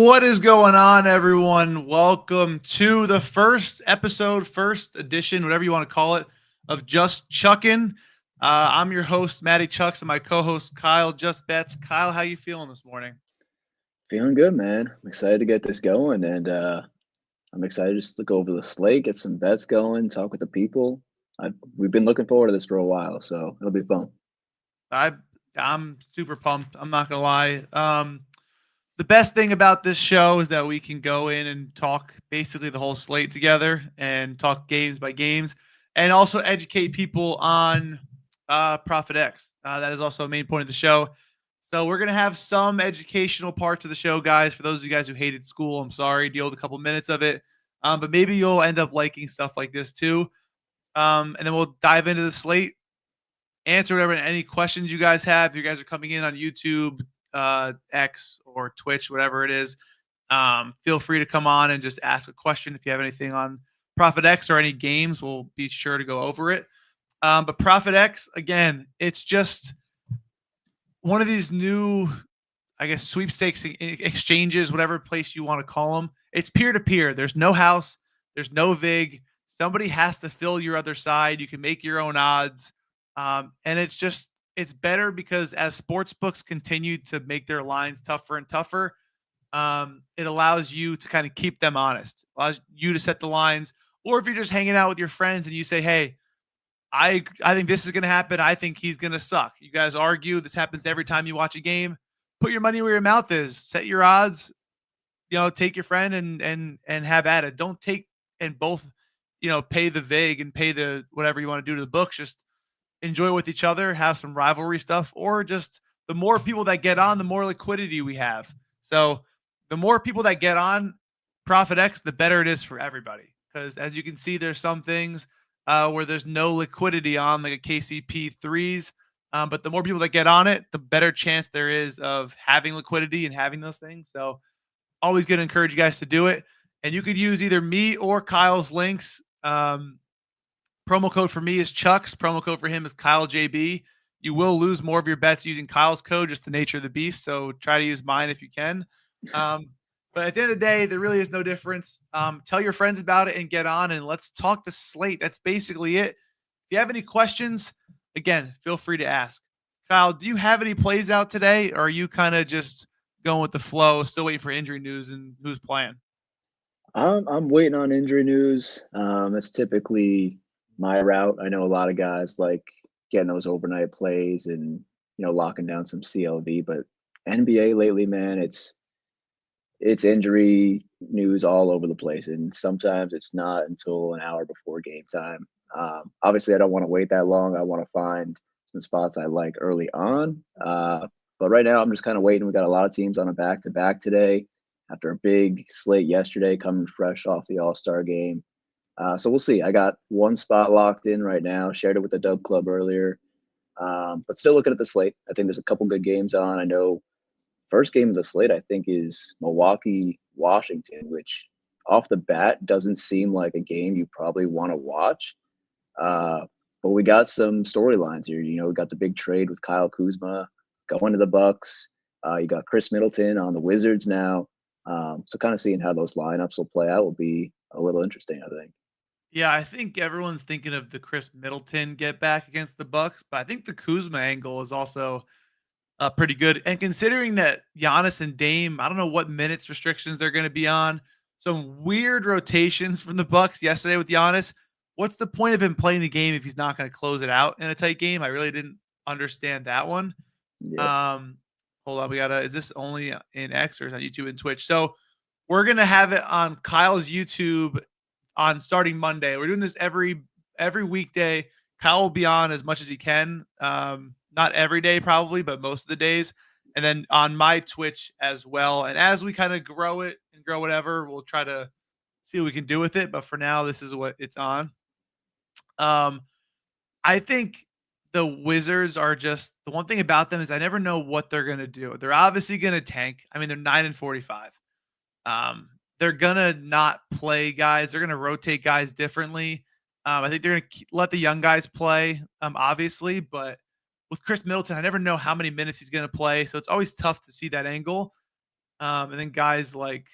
What is going on, everyone? Welcome to the first episode, first edition, whatever you want to call it, of Just Chuckin. I'm your host, MattyChucks, and my co-host, KyleJustBets. Kyle, how you feeling this morning? Feeling good, man. I'm excited to get this going, and I'm excited just to go over the slate, get some bets going, talk with the people. We've been looking forward to this for a while, so it'll be fun. I I'm super pumped. I'm not gonna lie. The best thing about this show is that we can go in and talk basically the whole slate together and talk games by games, and also educate people on ProphetX. That is also a main point of the show. So we're gonna have some educational parts of the show, guys. For those of you guys who hated school, I'm sorry. Deal with a couple minutes of it, but maybe you'll end up liking stuff like this too. And then we'll dive into the slate, answer whatever any questions you guys have. If you guys are coming in on YouTube, X or Twitch, whatever it is, feel free to come on and just ask a question. If you have anything on ProphetX or any games, we'll be sure to go over it. But ProphetX, again, it's just one of these new, I guess, sweepstakes exchanges, whatever place you want to call them. It's peer-to-peer. There's no house. There's no VIG. Somebody has to fill your other side. You can make your own odds. And it's better because as sports books continue to make their lines tougher and tougher, it allows you to kind of keep them honest. It allows you to set the lines. Or if you're just hanging out with your friends and you say, hey, I think this is going to happen. I think he's going to suck. You guys argue. This happens every time you watch a game. Put your money where your mouth is. Set your odds. Take your friend and have at it. Don't take and both, pay the VIG and pay the whatever you want to do to the books. Just enjoy with each other, have some rivalry stuff, or just the more people that get on, the more liquidity we have. So the more people that get on ProphetX, the better it is for everybody. Because as you can see, there's some things where there's no liquidity on, like a KCP threes. But the more people that get on it, the better chance there is of having liquidity and having those things. So always going to encourage you guys to do it. And you could use either me or Kyle's links. Promo code for me is Chucks. Promo code for him is KyleJB. You will lose more of your bets using Kyle's code, just the nature of the beast. So try to use mine if you can. But at the end of the day, there really is no difference. Tell your friends about it and get on, and let's talk the slate. That's basically it. If you have any questions, again, feel free to ask. Kyle, do you have any plays out today, or are you kind of just going with the flow, still waiting for injury news and who's playing? I'm waiting on injury news. It's typically my route. I know a lot of guys like getting those overnight plays and locking down some CLV, but NBA lately, man, it's injury news all over the place, and sometimes it's not until an hour before game time. Obviously, I don't want to wait that long. I want to find some spots I like early on. But right now, I'm just kind of waiting. We got a lot of teams on a back-to-back today after a big slate yesterday, coming fresh off the All-Star game. So we'll see. I got one spot locked in right now. Shared it with the Dub Club earlier. But still looking at the slate. I think there's a couple good games on. I know first game of the slate, I think, is Milwaukee, Washington, which off the bat doesn't seem like a game you probably want to watch. But we got some storylines here. We got the big trade with Kyle Kuzma going to the Bucks. You got Chris Middleton on the Wizards now. So kind of seeing how those lineups will play out will be a little interesting, I think. Yeah, I think everyone's thinking of the Chris Middleton get back against the Bucks, but I think the Kuzma angle is also pretty good. And considering that Giannis and Dame, I don't know what minutes restrictions they're going to be on. Some weird rotations from the Bucks yesterday with Giannis. What's the point of him playing the game if he's not going to close it out in a tight game? I really didn't understand that one. Yeah. Hold on, is this only in X or is it on YouTube and Twitch? So we're gonna have it on Kyle's YouTube on starting Monday. We're doing this every weekday. Kyle will be on as much as he can. Not every day probably, but most of the days. And then on my Twitch as well. And as we kind of grow it and grow whatever, we'll try to see what we can do with it. But for now, this is what it's on. I think the Wizards are just the one thing about them is I never know what they're going to do. They're obviously going to tank. I mean, they're 9-45. They're going to not play guys. They're going to rotate guys differently. I think they're going to let the young guys play, obviously. But with Chris Middleton, I never know how many minutes he's going to play. So it's always tough to see that angle. And then guys like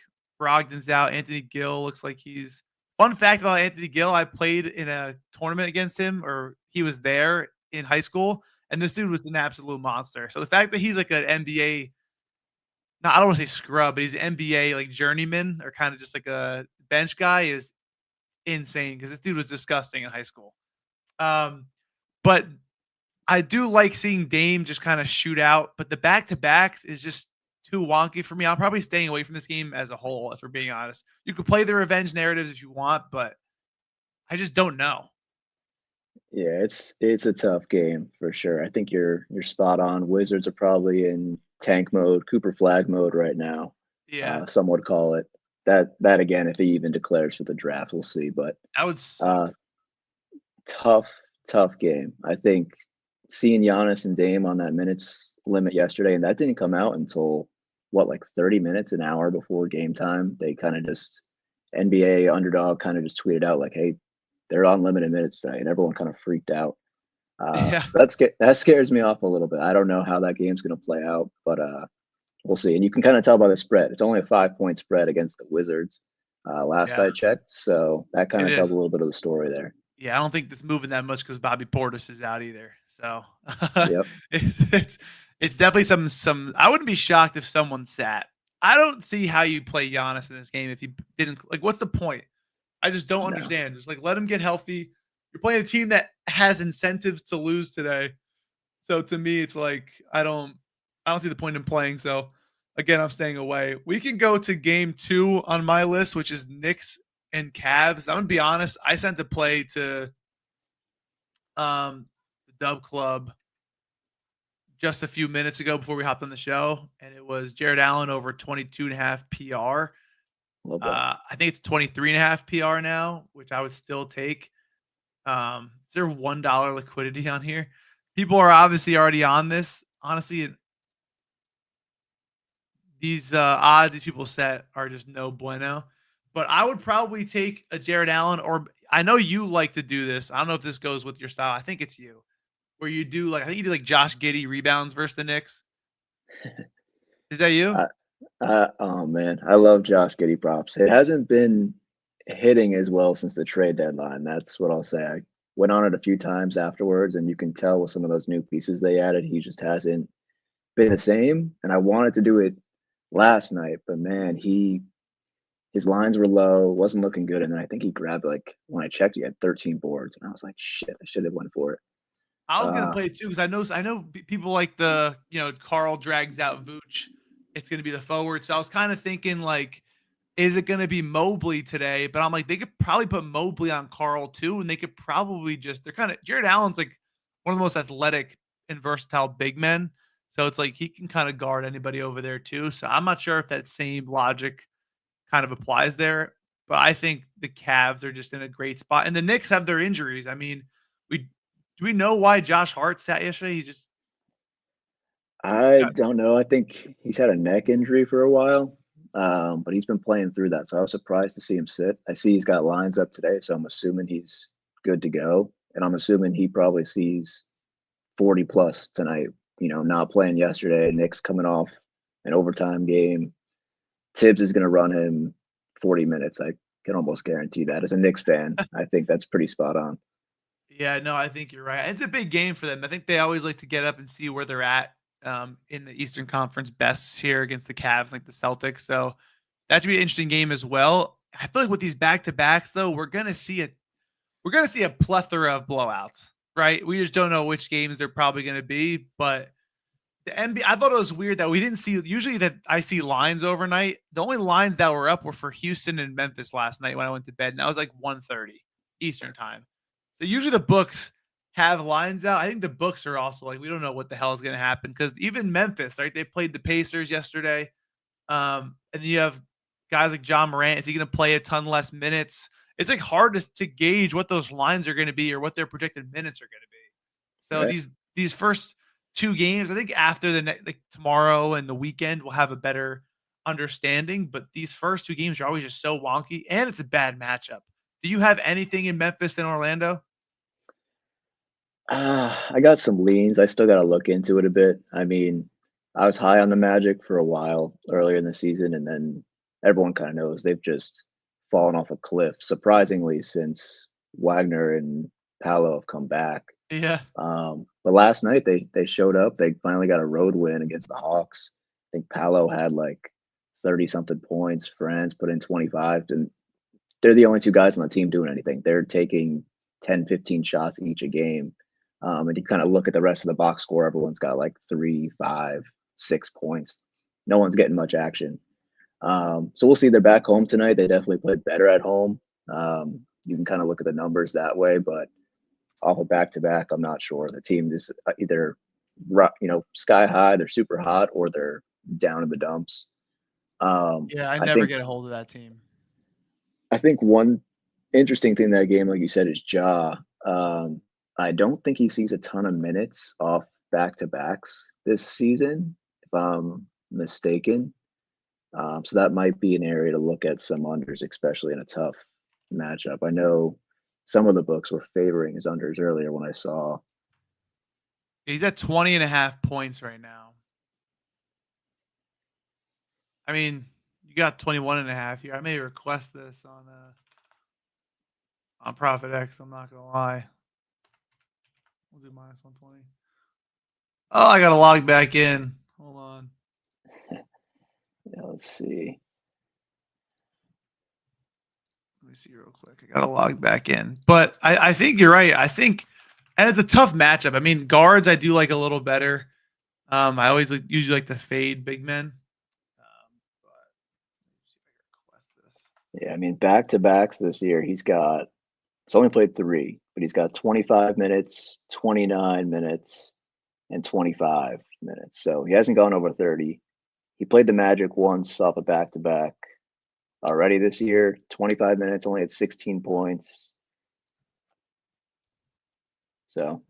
Brogdon's out. Anthony Gill looks like he's fun fact about Anthony Gill. I played in a tournament against him, or he was there in high school, and this dude was an absolute monster. So the fact that he's like an NBA, no, I don't want to say scrub, but he's an NBA like journeyman or kind of just like a bench guy is insane because this dude was disgusting in high school. But I do like seeing Dame just kind of shoot out, but the back to backs is just too wonky for me. I'm probably staying away from this game as a whole, if we're being honest. You could play the revenge narratives if you want, but I just don't know. Yeah, it's a tough game for sure. I think you're spot on. Wizards are probably in tank mode, Cooper flag mode right now. Yeah, Some would call it that again. If he even declares for the draft, we'll see. But that would uh, suck. tough, tough game. I think seeing Giannis and Dame on that minutes limit yesterday, and that didn't come out until what, like 30 minutes, an hour before game time. They kind of just NBA underdog kind of just tweeted out like, "Hey, they're on limited minutes today," and everyone kind of freaked out. Yeah, So that scares me off a little bit. I don't know how that game's going to play out, but we'll see. And you can kind of tell by the spread. It's only a 5-point spread against the Wizards. Last yeah, I checked, so that kind it of tells a is. little bit of the story there. Yeah, I don't think it's moving that much because Bobby Portis is out either. So Yep. it's it's definitely some. I wouldn't be shocked if someone sat. I don't see how you play Giannis in this game if you didn't like. What's the point? I just don't No. understand. Just like let him get healthy. You're playing a team that has incentives to lose today. So to me, it's like I don't see the point in playing. So again, I'm staying away. We can go to game 2 on my list, which is Knicks and Cavs. I'm gonna be honest. I sent the play to the Dub Club just a few minutes ago before we hopped on the show, and it was Jared Allen over 22.5 PR. Love that. I think it's 23.5 PR now, which I would still take. Is there $1 liquidity on here? People are obviously already on this. Honestly, these odds these people set are just no bueno. But I would probably take a Jared Allen, or I know you like to do this. I don't know if this goes with your style. I think it's you, where you do like I think you do like Josh Giddey rebounds versus the Knicks. Is that you? I, oh man, I love Josh Giddey props. It hasn't been hitting as well since the trade deadline. That's what I'll say. I went on it a few times afterwards, and you can tell with some of those new pieces they added, he just hasn't been the same. And I wanted to do it last night, but man, his lines were low, wasn't looking good. And then I think he grabbed like when I checked, he had 13 boards, and I was like, shit, I should have went for it. I was gonna Uh, play it too because I know people like the Carl drags out Vooch. It's gonna be the forward. So I was kind of thinking like, is it gonna be Mobley today? But I'm like, they could probably put Mobley on Carl too, and they could probably just they're kind of Jared Allen's like one of the most athletic and versatile big men. So it's like he can kind of guard anybody over there too. So I'm not sure if that same logic kind of applies there. But I think the Cavs are just in a great spot. And the Knicks have their injuries. I mean, we do we know why Josh Hart sat yesterday? He just I got don't know. I think he's had a neck injury for a while, but he's been playing through that. So I was surprised to see him sit. I see he's got lines up today, so I'm assuming he's good to go. And I'm assuming he probably sees 40 plus tonight. Not playing yesterday. Nick's coming off an overtime game. Tibbs is going to run him 40 minutes. I can almost guarantee that. As a Knicks fan, I think that's pretty spot on. yeah, no, I think you're right. It's a big game for them. I think they always like to get up and see where they're at in the Eastern Conference bests here against the Cavs, like the Celtics. So that should be an interesting game as well. I feel like with these back to backs, though, we're gonna see a plethora of blowouts, right? We just don't know which games they're probably gonna be. But the NBA, I thought it was weird that we didn't see. Usually, that I see lines overnight. The only lines that were up were for Houston and Memphis last night when I went to bed, and that was like 1:30 Eastern time. So usually the books have lines out. I think the books are also like we don't know what the hell is going to happen because even Memphis, right? They played the Pacers yesterday, and then you have guys like John Morant. Is he going to play a ton less minutes? It's like hard to gauge what those lines are going to be or what their projected minutes are going to be. So Right. these first 2 games, I think after like tomorrow and the weekend, we'll have a better understanding. But these first 2 games are always just so wonky, and it's a bad matchup. Do you have anything in Memphis and Orlando? I got some leans. I still got to look into it a bit. I mean, I was high on the Magic for a while earlier in the season, and then everyone kind of knows they've just fallen off a cliff, surprisingly, since Wagner and Paolo have come back. Yeah. But last night they showed up. They finally got a road win against the Hawks. I think Paolo had like 30 something points. Franz put in 25, and they're the only two guys on the team doing anything. They're taking 10, 15 shots each a game. And you kind of look at the rest of the box score, everyone's got like 3, 5, 6 points. No one's getting much action. So we'll see. They're back home tonight. They definitely played better at home. You can kind of look at the numbers that way, but off a back to back, I'm not sure. The team is either sky high, they're super hot, or they're down in the dumps. Yeah, I I never think get a hold of that team. I think one interesting thing in that game, like you said, is Ja. I don't think he sees a ton of minutes off back to backs this season, if I'm mistaken. So that might be an area to look at some unders, especially in a tough matchup. I know some of the books were favoring his unders earlier when I saw. He's at 20.5 points right now. I mean, you got 21.5 here. I may request this on ProphetX. I'm not gonna lie. We'll do minus 120. Oh, I gotta log back in. Hold on. Yeah, let's see. Let me see real quick. I gotta log back in. But I think you're right. I think, and it's a tough matchup. I mean, guards I do like a little better. I always usually like to fade big men. But let's see if I can request this. Yeah, I mean, back to backs this year, he's only played 3, but he's got 25 minutes, 29 minutes, and 25 minutes. So he hasn't gone over 30. He played the Magic once off a back to back already this year. 25 minutes, only at 16 points. So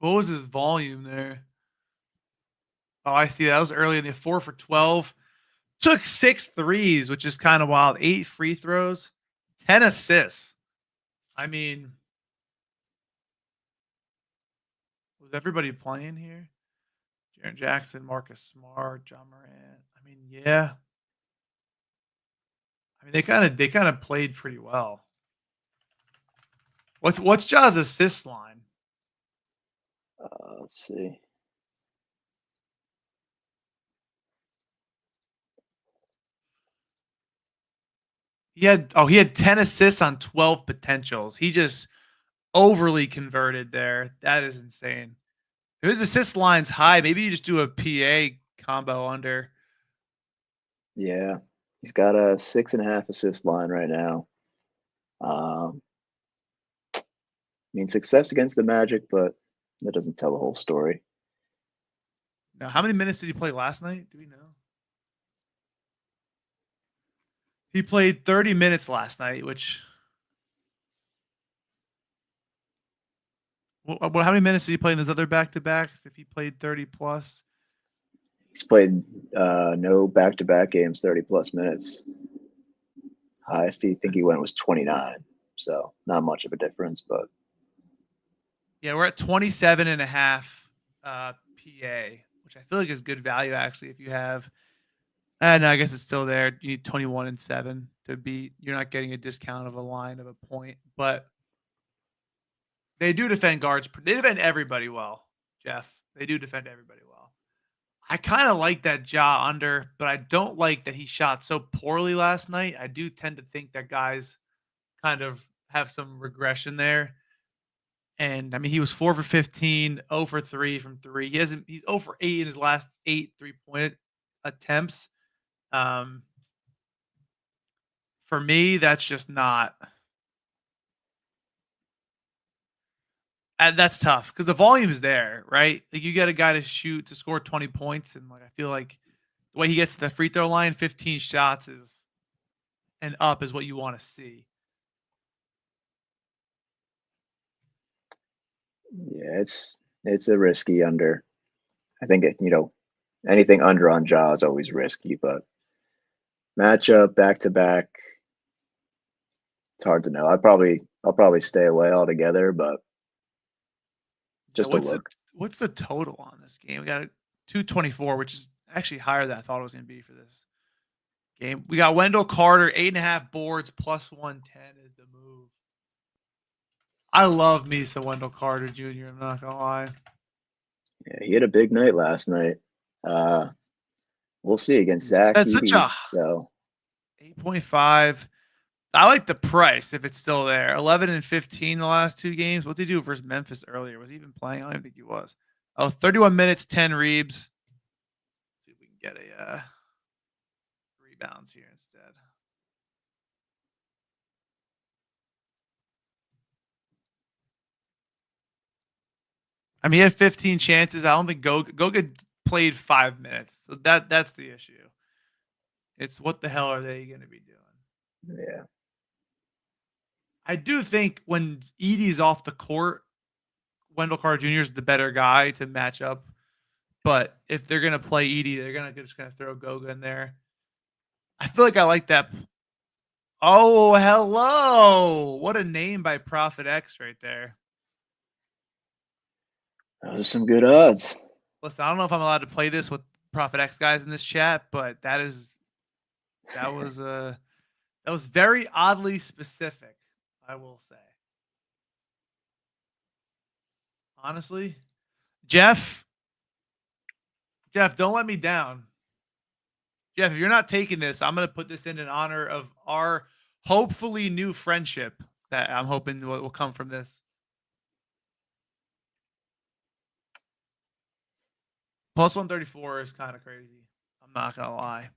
What was his volume there? Oh, I see. That was early in the 4 for 12. Took 6 threes, which is kind of wild. 8 free throws, 10 assists. I mean, was everybody playing here? Jaren Jackson, Marcus Smart, John Morant. I mean, yeah. I mean, they kind of played pretty well. What's Ja's assist line? let's see. He had 10 assists on 12 potentials. He just overly converted there. That is insane. If his assist line's high, maybe you just do a PA combo under. Yeah, he's got a 6.5 assist line right now. I mean, success against the Magic, but that doesn't tell the whole story. Now, how many minutes did he play last night? Do we know? He played 30 minutes last night, which how many minutes did he play in his other back-to-backs if he played 30 plus? He's played no back-to-back games 30 plus minutes. Highest I think he went was 29, so not much of a difference, but Yeah, we're at 27.5 PA, which I feel like is good value actually if you have. No, I guess it's still there. You need 21 and 7 to beat. You're not getting a discount of a line of a point, but they do defend guards. They defend everybody well, Jeff. They do defend everybody well. I kind of like that Ja under, but I don't like that he shot so poorly last night. I do tend to think that guys kind of have some regression there. And I mean, he was 4 for 15, 0 for 3 from 3. He's 0 for 8 in his last 8 3-point attempts. For me, that's just not. And that's tough because the volume is there, right? Like you get a guy to score 20 points, and like I feel like the way he gets to the free throw line, 15 shots and up is what you want to see. yeah, it's a risky under. I think anything under on Ja is always risky, but matchup back to back, it's hard to know. I'll probably stay away altogether, but just a look. What's the total on this game? We got 224, which is actually higher than I thought it was going to be for this game. We got Wendell Carter, 8.5 boards, plus 110 is the move. I love me some Wendell Carter Jr. I'm not gonna lie. Yeah, he had a big night last night. We'll see against Zach That's such Edey. a So 8.5. I like the price if it's still there. 11 and 15 the last 2 games. What did he do versus Memphis earlier? Was he even playing? I don't even think he was. Oh, 31 minutes, 10 reebs. Let's see if we can get a rebounds here instead. I mean, he had 15 chances. I don't think Goga played 5 minutes. So that's the issue. It's what the hell are they going to be doing? yeah, I do think when Edey's off the court, Wendell Carter Jr. is the better guy to match up. But if they're gonna play Edey, they're just gonna throw Goga in there. I feel like I like that. Oh, hello! What a name by ProphetX right there. those are some good odds. Listen, I don't know if I'm allowed to play this with ProphetX guys in this chat, but that was very oddly specific, I will say. Honestly, Jeff, don't let me down. Jeff, if you're not taking this, I'm going to put this in honor of our hopefully new friendship that I'm hoping will come from this. Plus 134 is kind of crazy. I'm not going to lie.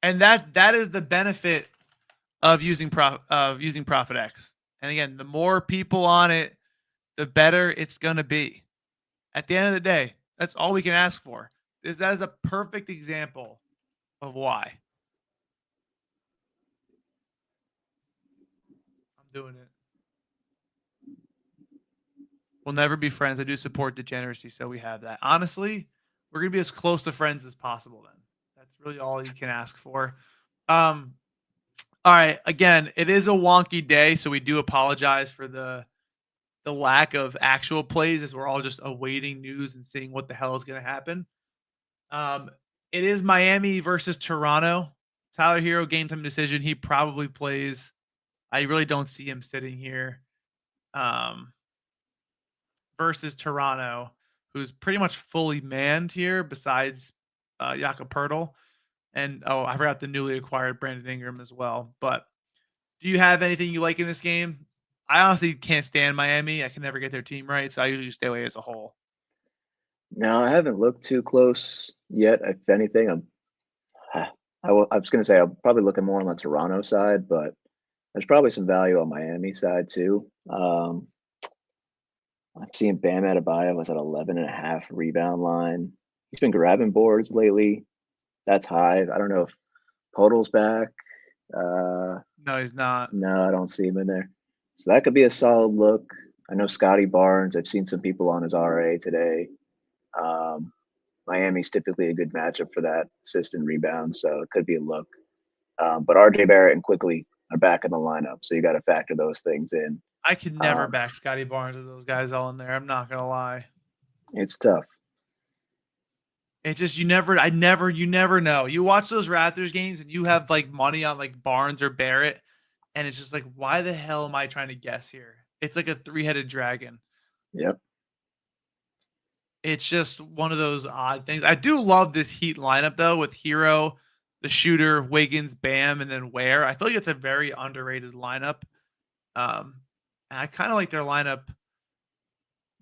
And that is the benefit of using ProphetX. And again, the more people on it, the better it's going to be. At the end of the day, that's all we can ask for. That is a perfect example of why. I'm doing it. We'll never be friends. I do support degeneracy, so we have that. Honestly, we're going to be as close to friends as possible then. That's really all you can ask for. All right. Again, it is a wonky day, so we do apologize for the lack of actual plays as we're all just awaiting news and seeing what the hell is going to happen. It is Miami versus Toronto. Tyler Hero, game time decision. He probably plays. I really don't see him sitting here. Versus Toronto, who's pretty much fully manned here besides Jakob Poeltl. And, I forgot the newly acquired Brandon Ingram as well. But do you have anything you like in this game? I honestly can't stand Miami. I can never get their team right, so I usually stay away as a whole. No, I haven't looked too close yet. If anything, I was going to say I'm probably looking more on the Toronto side, but there's probably some value on Miami side too. I'm seeing Bam Adebayo was at 11.5 rebound line. He's been grabbing boards lately. That's high. I don't know if Poeltl's back. No, he's not. No, I don't see him in there. So that could be a solid look. I know Scotty Barnes. I've seen some people on his RA today. Miami's typically a good matchup for that assist and rebound, so it could be a look. But RJ Barrett and Quickly are back in the lineup, so you got to factor those things in. I could never back Scotty Barnes with those guys all in there. I'm not gonna lie. It's tough. It's just you never know. You watch those Raptors games and you have like money on like Barnes or Barrett, and it's just like, why the hell am I trying to guess here? It's like a 3-headed dragon. Yep. It's just one of those odd things. I do love this Heat lineup though, with Hero, the shooter, Wiggins, Bam, and then Ware. I feel like it's a very underrated lineup. And I kind of like their lineup.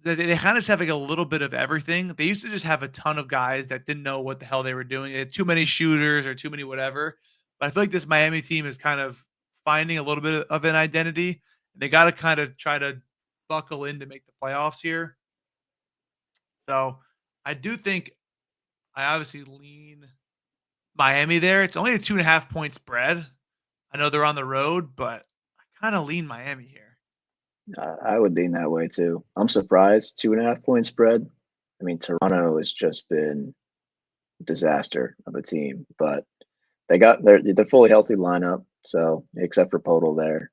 They kind of just have like a little bit of everything. They used to just have a ton of guys that didn't know what the hell they were doing. They had too many shooters or too many whatever. But I feel like this Miami team is kind of finding a little bit of an identity. They got to kind of try to buckle in to make the playoffs here. So I do think I obviously lean Miami there. It's only a 2.5 point spread. I know they're on the road, but I kind of lean Miami here. I would lean that way too. I'm surprised 2.5 point spread. I mean, Toronto has just been a disaster of a team, but they're fully healthy lineup. So except for Podol there,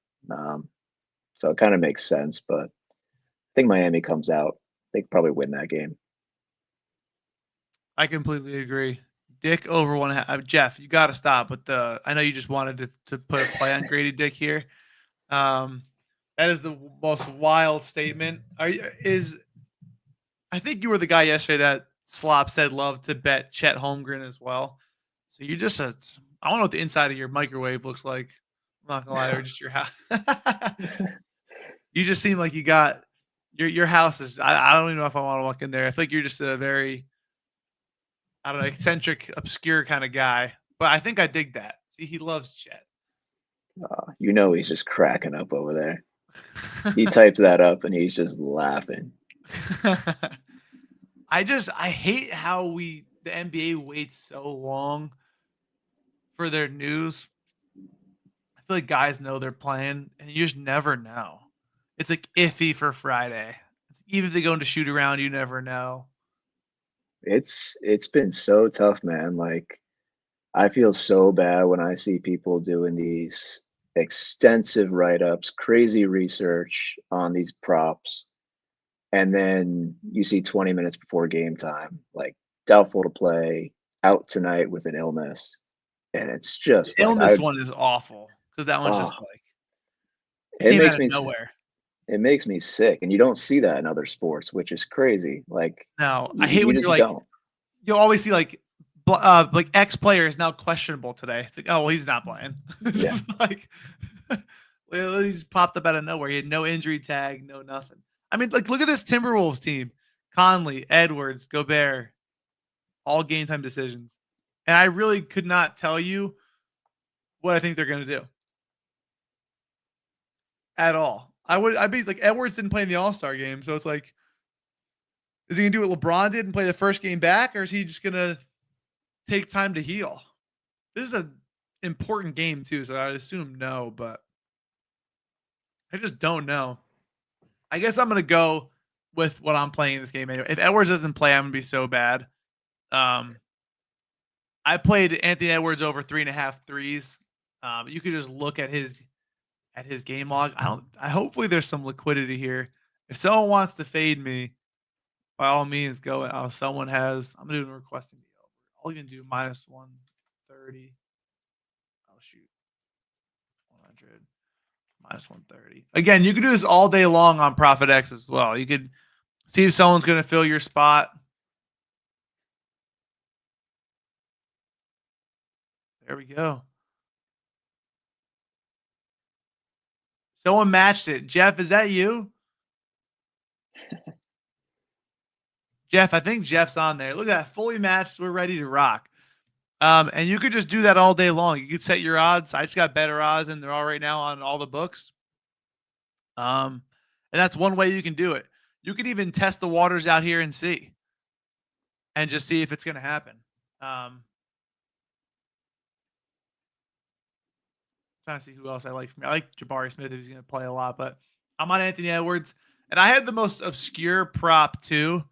so it kind of makes sense. But I think Miami comes out. They could probably win that game. I completely agree. Dick over 1.5. Jeff, you got to stop with the. I know you just wanted to put a play on Grady Dick here. Um, that is the most wild statement. I think you were the guy yesterday that Slop said love to bet Chet Holmgren as well. So you just I don't know what the inside of your microwave looks like. I'm not gonna lie, or just your house. You just seem like you got your house is. I don't even know if I want to walk in there. I think you're just a very, I don't know, eccentric, obscure kind of guy. But I think I dig that. See, he loves Chet. He's just cracking up over there. He types that up and he's just laughing. I hate how the NBA waits so long for their news. I feel like guys know they're playing, and you just never know. It's like iffy for Friday. Even if they go into shoot around, you never know. It's been so tough, man. Like I feel so bad when I see people doing these extensive write-ups, crazy research on these props, and then you see 20 minutes before game time, like doubtful to play, out tonight with an illness. And it's The just like illness one is awful because that one's oh, just like it it came out makes of me nowhere. it makes me sick. And you don't see that in other sports, which is crazy. Like No, I hate you when you're just like don't. you'll always see like X player is now questionable today. It's like, oh well, he's not playing. It's Yeah. just like well, he just popped up out of nowhere. He had no injury tag, no nothing. I mean, like look at this Timberwolves team: Conley, Edwards, Gobert, all game time decisions. And I really could not tell you what I think they're going to do at all. I'd be like Edwards didn't play in the All-Star game, so it's like, is he going to do what LeBron did and play the first game back, or is he just going to take time to heal? This is an important game too, so I'd assume no, but I just don't know. I guess I'm going to go with what I'm playing in this game anyway. If Edwards doesn't play, I'm going to be so bad. I played Anthony Edwards over 3.5 threes. You could just look at his game log. I hopefully there's some liquidity here. If someone wants to fade me, by all means go. Someone has. I'm doing requesting the over. I'll even do -130. Oh shoot, 100 -130. Again, you can do this all day long on ProphetX as well. You could see if someone's going to fill your spot. There we go. Someone matched it. Jeff, is that you? Jeff, I think Jeff's on there. Look at that. Fully matched. We're ready to rock. And you could just do that all day long. You could set your odds. I just got better odds than there are right now on all the books. And that's one way you can do it. You can even test the waters out here and see. And just see if it's going to happen. Trying to see who else I like from me. I like Jabari Smith if he's going to play a lot, but I'm on Anthony Edwards. And I had the most obscure prop too.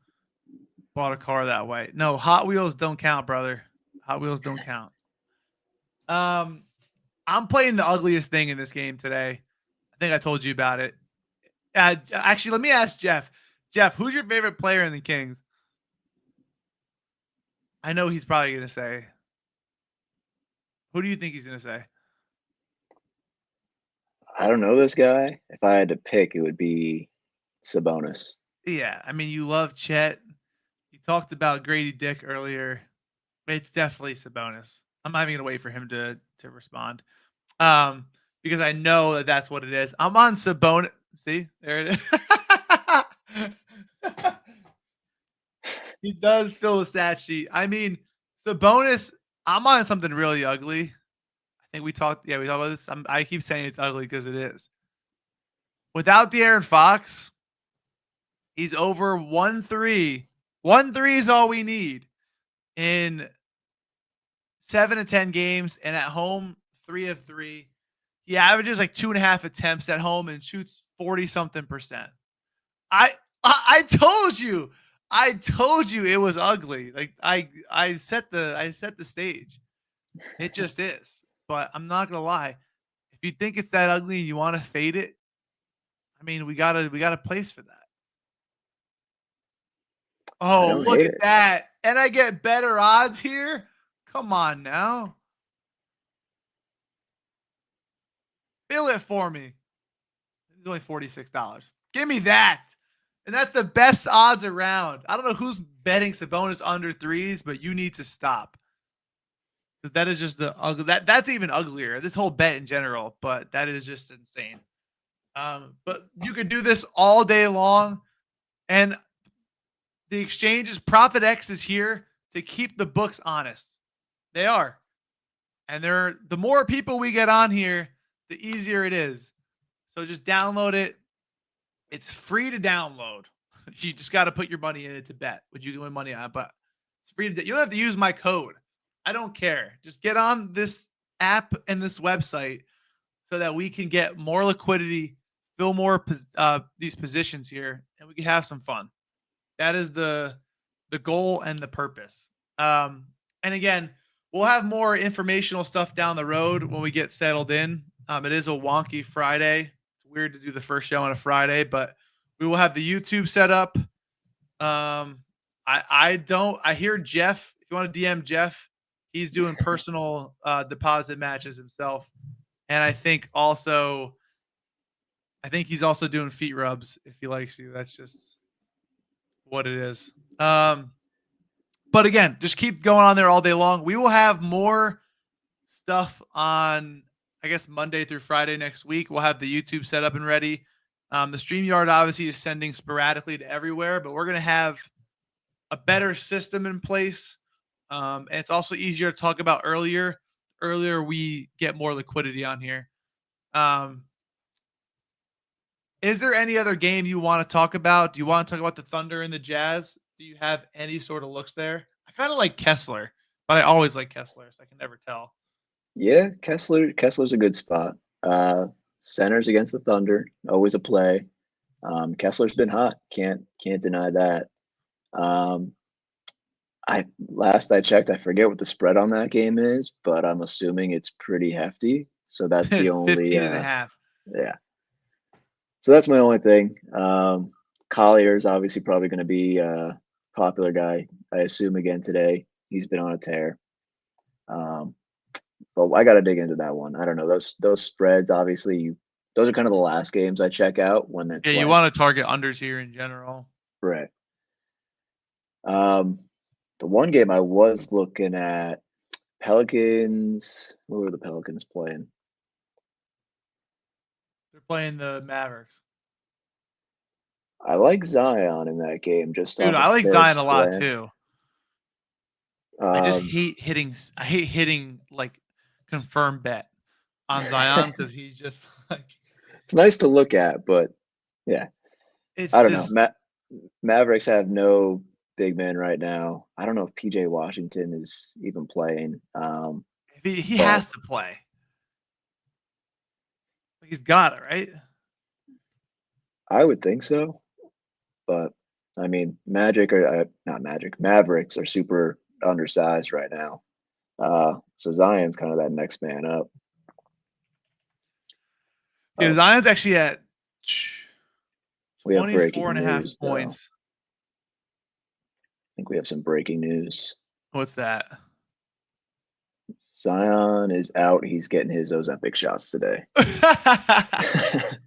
Bought a car that way. No, Hot Wheels don't count, brother. Hot Wheels don't count. I'm playing the ugliest thing in this game today. I think I told you about it. Actually, let me ask Jeff. Jeff, who's your favorite player in the Kings? I know he's probably going to say. Who do you think he's going to say? I don't know this guy. If I had to pick, it would be Sabonis. Yeah, I mean, you love Chet. You talked about Grady Dick earlier. It's definitely Sabonis. I'm not even going to wait for him to respond. Because I know that that's what it is. I'm on Sabonis. See, there it is. He does fill the stat sheet. I mean, Sabonis, I'm on something really ugly. I think we talked about this. I keep saying it's ugly because it is. Without De'Aaron Fox, he's over 1-3. 1-3 is all we need in 7 to 10 games, and at home, 3 of 3. He averages like 2.5 attempts at home and shoots 40-something%. I told you. I told you it was ugly. Like I set the stage. It just is. But I'm not gonna lie. If you think it's that ugly and you want to fade it, I mean we got a place for that. I Oh, don't look hate at it. that. better odds here. Come on now. Fill it for me. It's only $46. Give me that. And that's the best odds around. I don't know who's betting Sabonis under threes, but you need to stop. Because that is just the ugly. That's even uglier. This whole bet in general, but that is just insane. But you could do this all day long. And the exchanges, ProphetX is here to keep the books honest. They are. And the more people we get on here, the easier it is. So just download it. It's free to download. You just got to put your money in it to bet what you can win money on. But it's free to. You don't have to use my code. I don't care. Just get on this app and this website so that we can get more liquidity, fill more these positions here, and we can have some fun. That is the goal and the purpose. And again, we'll have more informational stuff down the road when we get settled in. It is a wonky Friday. It's weird to do the first show on a Friday, but we will have the YouTube set up. I hear Jeff, if you want to DM Jeff, he's doing personal deposit matches himself. And I think he's also doing feet rubs if he likes you. That's just what it is. But again, just keep going on there all day long. We will have more stuff on, I guess, Monday through Friday next week. We'll have the YouTube set up and ready. The StreamYard obviously is sending sporadically to everywhere, but we're going to have a better system in place. And it's also easier to talk about earlier. Earlier, we get more liquidity on here. Is there any other game you want to talk about? Do you want to talk about the Thunder and the Jazz? Do you have any sort of looks there? I kind of like Kessler, but I always like Kessler, so I can never tell. Yeah, Kessler's a good spot. Centers against the Thunder, always a play. Kessler's been hot. Can't deny that. Last I checked, I forget what the spread on that game is, but I'm assuming it's pretty hefty. So that's the only 15.5. Yeah. So that's my only thing. Collier's obviously probably going to be a popular guy, I assume, again today. He's been on a tear. But I got to dig into that one. I don't know. Those spreads, obviously, those are kind of the last games I check out when it's you want to target unders here in general. Right. The one game I was looking at, Pelicans. Who were the Pelicans playing? They're playing the Mavericks. I like Zion in that game. Dude, I like Zion a lot too. I just hate hitting. I hate hitting like confirmed bet on Zion because he's just like. It's nice to look at, but yeah, I don't know. Mavericks have no big man right now. I don't know if PJ Washington is even playing. He has to play. He's got it, right? I would think so. But I mean, Mavericks are super undersized right now. So Zion's kind of that next man up. Yeah, Zion's actually at 24.5 points. I think we have some breaking news. What's that? Zion is out. He's getting his Ozempic shots today.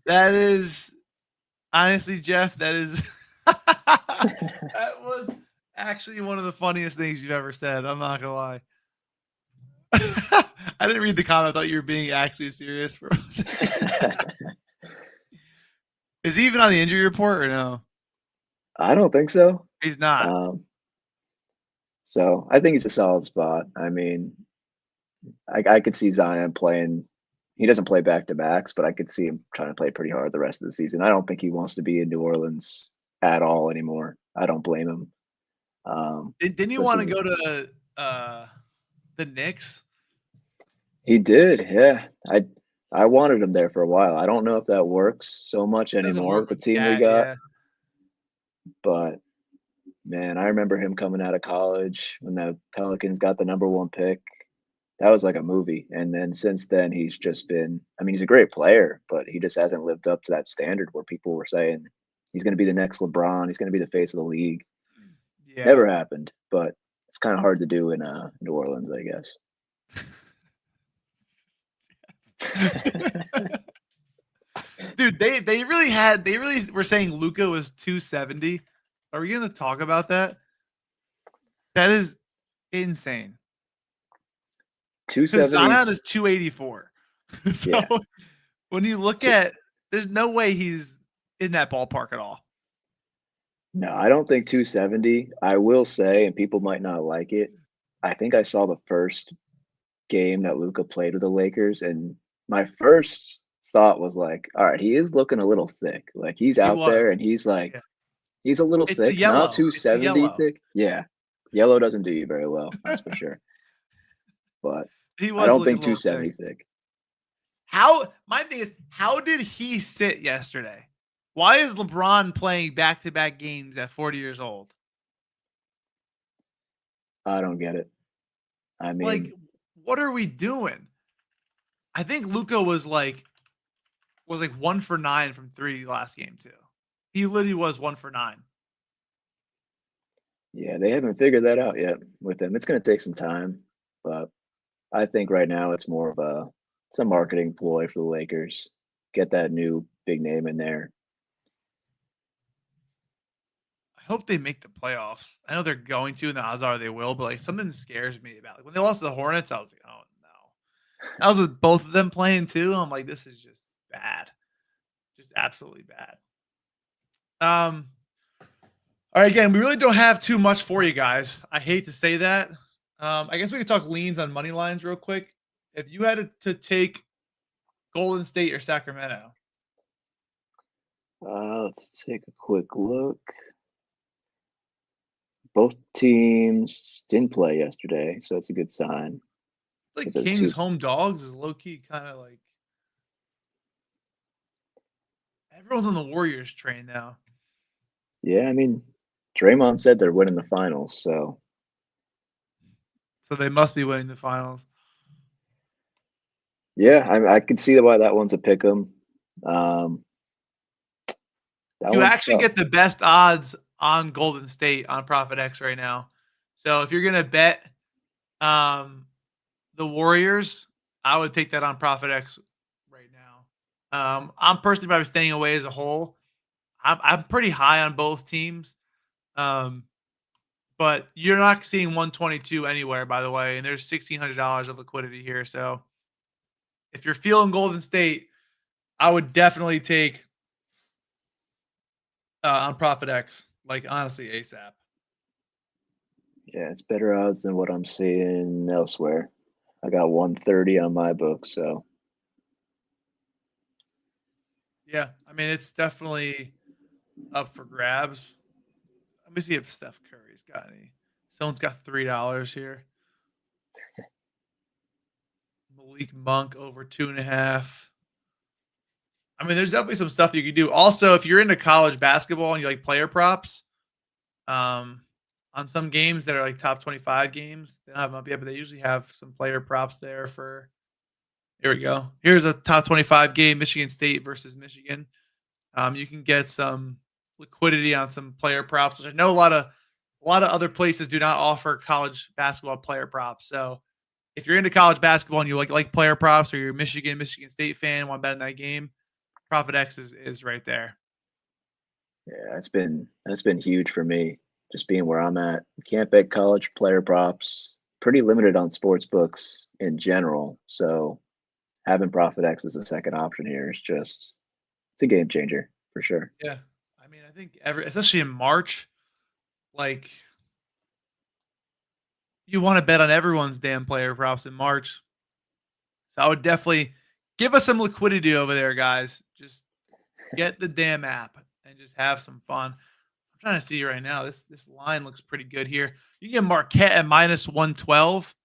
That is honestly, Jeff, that was actually one of the funniest things you've ever said. I'm not gonna lie. I didn't read the comment. I thought you were being actually serious for a second. Is he even on the injury report or no? I don't think so. He's not. So I think he's a solid spot. I mean, I could see Zion playing. He doesn't play back-to-backs, but I could see him trying to play pretty hard the rest of the season. I don't think he wants to be in New Orleans at all anymore. I don't blame him. Didn't he want to go to the Knicks? He did, yeah. I wanted him there for a while. I don't know if that works so much anymore with the team we got. Yeah. But man, I remember him coming out of college when the Pelicans got the #1 pick. That was like a movie. And then since then, he's just been, I mean, he's a great player, but he just hasn't lived up to that standard where people were saying he's going to be the next LeBron. He's going to be the face of the league. Yeah. Never happened. But it's kind of hard to do in New Orleans, I guess. Dude, they really were saying Luka was 270. Are we gonna talk about that? That is insane. Because Zion 270s, is 284. So yeah. when you look Two, at, there's no way he's in that ballpark at all. no, I don't think 270. I will say, and people might not like it. I think I saw the first game that Luca played with the Lakers, and my first thought was like, all right, he is looking a little thick. Like he's He out there was. and he's like, Yeah. he's a little It's the thick, not yellow. It's the 270 yellow. thick. Yeah. Yellow doesn't do you very well, that's for sure. But He I was don't looking think a little thick. 270 thick. My thing is, how did he sit yesterday? Why is LeBron playing back-to-back games at 40 years old? I don't get it. I Like, mean, what are we doing? I think Luka was like 1 for 9 from three last game too. He literally was 1 for 9. yeah, they haven't figured that out yet with him. It's going to take some time, but I think right now it's more of it's a marketing ploy for the Lakers. Get that new big name in there. I hope they make the playoffs. I know they're going to, and the odds are they will. But like something scares me about when they lost to the Hornets. I was like, oh no. That was with both of them playing too. I'm like, this is just bad, just absolutely bad. All right, again, we really don't have too much for you guys. I hate to say that. I guess we could talk leans on money lines real quick. If you had to take Golden State or Sacramento, Let's take a quick look. Both teams didn't play yesterday, so it's a good sign. like It's a Kings two. home dogs is low key kind of like everyone's on the Warriors train now. Yeah, I mean, Draymond said they're winning the finals, so So they must be winning the finals. yeah, I can see why that one's a pick 'em. That You one's actually tough. get the best odds on Golden State on ProphetX right now. So if you're gonna bet the Warriors, I would take that on ProphetX right now. I'm personally probably staying away as a whole. I'm pretty high on both teams. Um, but you're not seeing 122 anywhere, by the way, and there's $1,600 of liquidity here. So if you're feeling Golden State, I would definitely take on ProphetX, like honestly, ASAP. Yeah, it's better odds than what I'm seeing elsewhere. I got 130 on my book, so Yeah, I mean it's definitely up for grabs. Let me see if Steph Curry's got any. Someone's got $3 here. Malik Monk over 2.5. I mean, there's definitely some stuff you can do. Also, if you're into college basketball and you like player props, um, on some games that are like top 25 games, they don't have them up yet, but they usually have some player props there for. Here we go. Here's a top 25 game: Michigan State versus Michigan. You can get some liquidity on some player props, which I know a lot of other places do not offer college basketball player props. So if you're into college basketball and you like player props, or you're a Michigan State fan, want to bet in that game, ProphetX is right there. yeah, that's been huge for me. Just being where I'm at, you can't bet college player props. Pretty limited on sports books in general, so having ProphetX as a second option here is just it's a game changer for sure. Yeah, I mean, I think especially in March, like you want to bet on everyone's damn player props in March. So I would definitely give us some liquidity over there, guys. Just get the damn app and just have some fun. I'm trying to see right now. This line looks pretty good here. You can get Marquette at minus 112.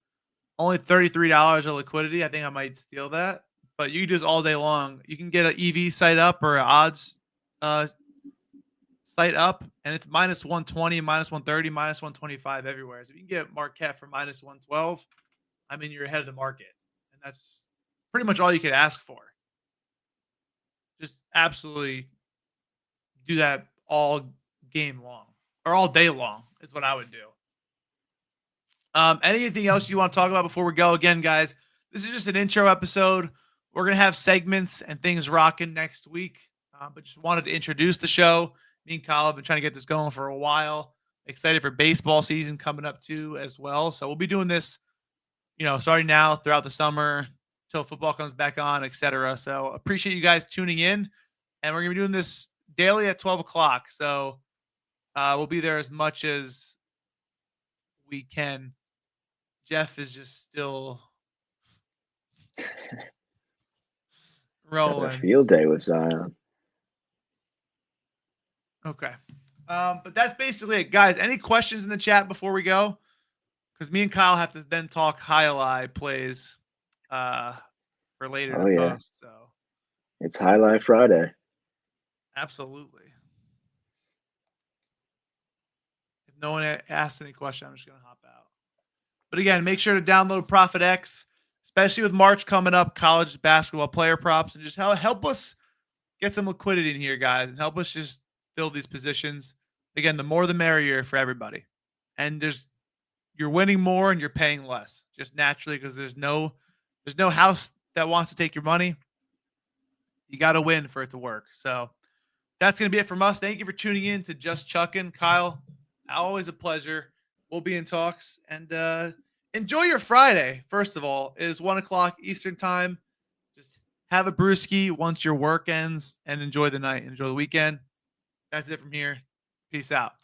Only $33 of liquidity. I think I might steal that. But you can do this all day long. You can get an EV site up or an odds uh, site up, and it's minus 120, minus 130, minus 125 everywhere. So if you can get Marquette for minus 112, I mean, you're ahead of the market. And that's pretty much all you could ask for. Just absolutely do that all game long or all day long is what I would do. Anything else you want to talk about before we go? Again, guys, this is just an intro episode. We're going to have segments and things rocking next week. But just wanted to introduce the show. Me and Kyle have been trying to get this going for a while. Excited for baseball season coming up too as well. So we'll be doing this, starting now throughout the summer till football comes back on, etc. So appreciate you guys tuning in. And we're going to be doing this daily at 12 o'clock. So we'll be there as much as we can. Jeff is just still rolling. A field day with Zion. Okay. But that's basically it. Guys, any questions in the chat before we go? Because me and Kyle have to then talk highlight plays for later to post. So it's Highlight Friday. Absolutely. If no one asks any question, I'm just going to hop out. But again, make sure to download ProphetX, especially with March coming up, college basketball player props, and just help us get some liquidity in here, guys, and help us just fill these positions. Again, the more the merrier for everybody. And you're winning more and you're paying less, just naturally, because there's no house that wants to take your money. You got to win for it to work. So that's going to be it from us. Thank you for tuning in to Just Chuckin. Kyle, always a pleasure. We'll be in talks, and enjoy your Friday. First of all, it is 1:00 Eastern time. Just have a brewski once your work ends and enjoy the night. Enjoy the weekend. That's it from here. Peace out.